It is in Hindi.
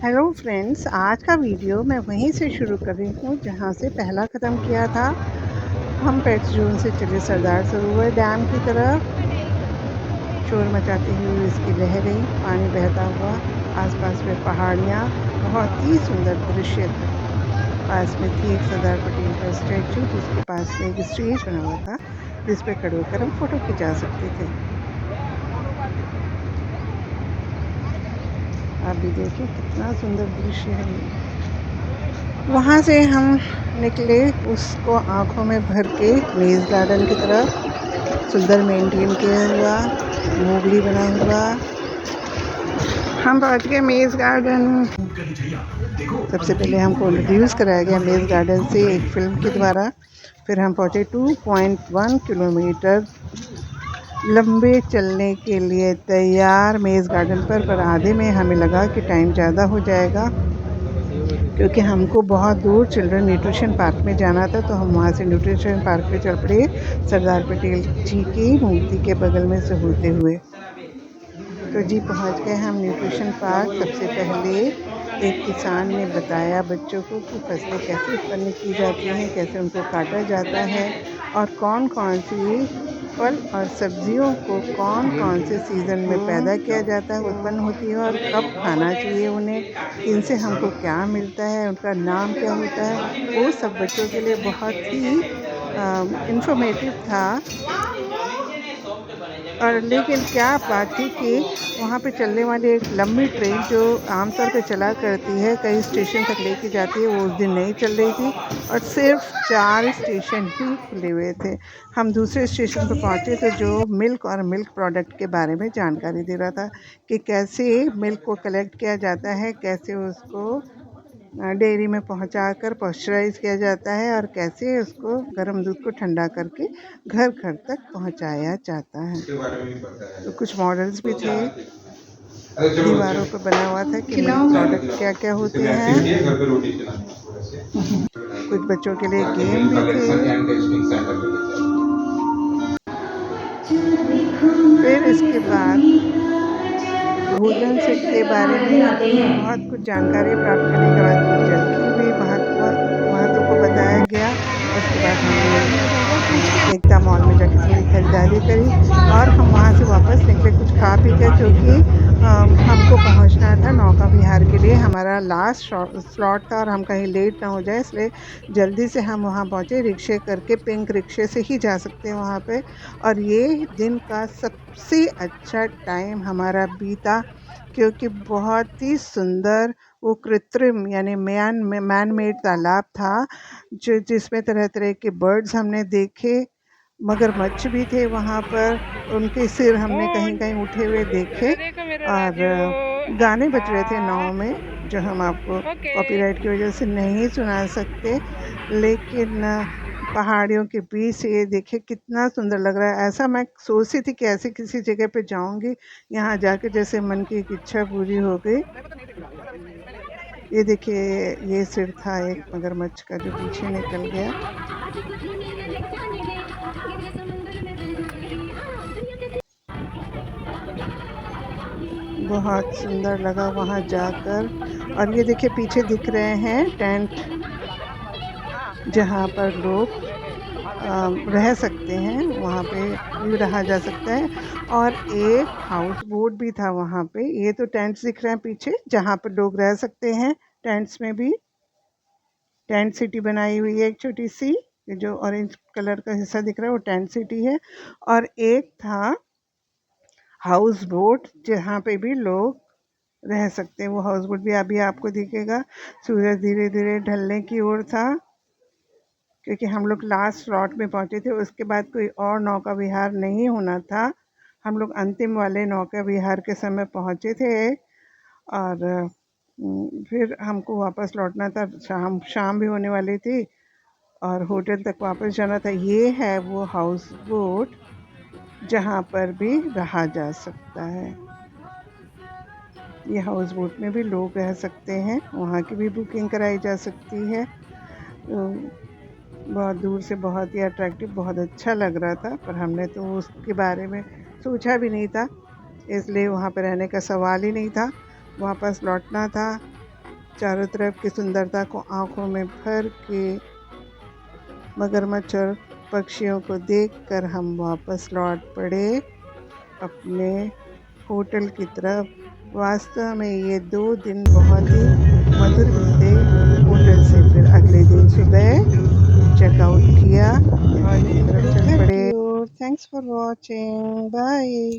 हेलो फ्रेंड्स, आज का वीडियो मैं वहीं से शुरू कर रही हूँ जहाँ से पहला ख़त्म किया था। हम पेट्स जोन से चले सरदार सरोवर डैम की तरफ। शोर मचाती हुई इसकी लहरें, पानी बहता हुआ, आसपास में पहाड़ियाँ, बहुत ही सुंदर दृश्य था। पास में थी एक सरदार पटेल का स्टैचू, जिसके पास में एक स्टेज बना हुआ था जिस पे खड़े होकर हम फ़ोटो खिंचा सकते थे। आप भी देखिए कितना सुंदर दृश्य है ये। वहाँ से हम निकले उसको आँखों में भर के मेज़ गार्डन की तरफ। सुंदर मेंटेन किया हुआ, मोगली बना हुआ। हम पहुँच गए मेज़ गार्डन। सबसे पहले हमको इंट्रोड्यूस कराया गया मेज़ गार्डन से एक फ़िल्म के द्वारा। फिर हम पहुँचे 2.1 किलोमीटर लंबे चलने के लिए तैयार मेज़ गार्डन पर आधे में हमें लगा कि टाइम ज़्यादा हो जाएगा, क्योंकि हमको बहुत दूर चिल्ड्रन न्यूट्रिशन पार्क में जाना था। तो हम वहाँ से न्यूट्रिशन पार्क में चल पड़े, सरदार पटेल जी की मूर्ति के बगल में से होते हुए। तो जी पहुँच गए हम न्यूट्रिशन पार्क। सबसे पहले एक किसान ने बताया बच्चों को कि फसलें कैसे उत्पन्न की जाती हैं, कैसे उनको काटा जाता है और कौन-कौन सी फल और सब्जियों को कौन-कौन से सीज़न में पैदा किया जाता है, उत्पन्न होती है और कब खाना चाहिए उन्हें, इनसे हमको क्या मिलता है, उनका नाम क्या होता है। वो सब बच्चों के लिए बहुत ही इन्फॉर्मेटिव था। और लेकिन क्या बात थी कि वहाँ पे चलने वाली एक लंबी ट्रेन जो आमतौर पे चला करती है, कई स्टेशन तक लेके जाती है, वो उस दिन नहीं चल रही थी और सिर्फ 4 स्टेशन ही खुले हुए थे। हम दूसरे स्टेशन पे पहुँचे तो जो मिल्क और मिल्क प्रोडक्ट के बारे में जानकारी दे रहा था कि कैसे मिल्क को कलेक्ट किया जाता है, कैसे उसको डेयरी में पहुंचाकर पॉस्चराइज़ किया जाता है और कैसे उसको गर्म दूध को ठंडा करके घर-घर तक पहुंचाया जाता है। तो कुछ मॉडल्स भी थे, दीवारों पे बना हुआ था कि मिल्क प्रोडक्ट क्या-क्या होते हैं। कुछ बच्चों के लिए गेम भी थे। फिर इसके बाद भोजन से के बारे में बहुत कुछ जानकारी प्राप्त करने के बाद कुछ जल की भी महत्व को बताया गया। उसके बाद हमने एकता मॉल में जाके थोड़ी खरीदारी करी और हम वहाँ से वापस निकले कुछ खा पी कर, क्योंकि हमको पहुँचना था नौका विहार के लिए। हमारा लास्ट स्लॉट था और हम कहीं लेट ना हो जाए, इसलिए जल्दी से हम वहाँ पहुँचे। रिक्शे करके, पिंक रिक्शे से ही जा सकते हैं वहाँ पे। और ये दिन का सबसे अच्छा टाइम हमारा बीता, क्योंकि बहुत ही सुंदर वो कृत्रिम यानी मैन मेड तालाब था, जिसमें तरह-तरह के बर्ड्स हमने देखे। मगरमच्छ भी थे वहाँ पर, उनके सिर हमने कहीं-कहीं उठे हुए देखे। और गाने बज रहे थे नाव में, जो हम आपको कॉपीराइट की वजह से नहीं सुना सकते। लेकिन पहाड़ियों के बीच से ये देखिए कितना सुंदर लग रहा है। ऐसा मैं सोचती थी कि ऐसी किसी जगह पे जाऊँगी, यहाँ जाके जैसे मन की एक इच्छा पूरी हो गई। ये देखिए, ये सिर था एक मगरमच्छ का जो पीछे निकल गया। बहुत सुंदर लगा वहाँ जाकर। और ये देखिए पीछे दिख रहे हैं टेंट, जहाँ पर लोग रह सकते हैं, वहाँ पे भी रहा जा सकता है। और एक हाउस बोट भी था वहाँ पे। ये तो टेंट्स दिख रहे हैं पीछे, जहाँ पर लोग रह सकते हैं। टेंट्स में भी टेंट सिटी बनाई हुई है एक छोटी सी। ये जो ऑरेंज कलर का हिस्सा दिख रहा है वो टेंट सिटी है। और एक था हाउस बोट, जहाँ पे भी लोग रह सकते हैं। वो हाउस बोट भी अभी आपको दिखेगा। सूरज धीरे-धीरे ढलने की ओर था, क्योंकि हम लोग लास्ट स्लॉट में पहुँचे थे। उसके बाद कोई और नौका विहार नहीं होना था। हम लोग अंतिम वाले नौका विहार के समय पहुँचे थे। और फिर हमको वापस लौटना था, शाम भी होने वाली थी और होटल तक वापस जाना था। ये है वो हाउस बोट जहाँ पर भी रहा जा सकता है। ये हाउस बोट में भी लोग रह सकते हैं, वहाँ की भी बुकिंग कराई जा सकती है। बहुत दूर से बहुत ही अट्रैक्टिव, बहुत अच्छा लग रहा था, पर हमने तो उसके बारे में सोचा भी नहीं था, इसलिए वहाँ पे रहने का सवाल ही नहीं था। वापस लौटना था चारों तरफ की सुंदरता को आंखों में भर के मगरमच्छ और पक्षियों को देखकर हम वापस लौट पड़े अपने होटल की तरफ। वास्तव में ये 2 दिन बहुत ही मधुर बीते। होटल से फिर अगले दिन सुबह चेकआउट किया और की तरफ चल पड़े। Thanks for watching, bye.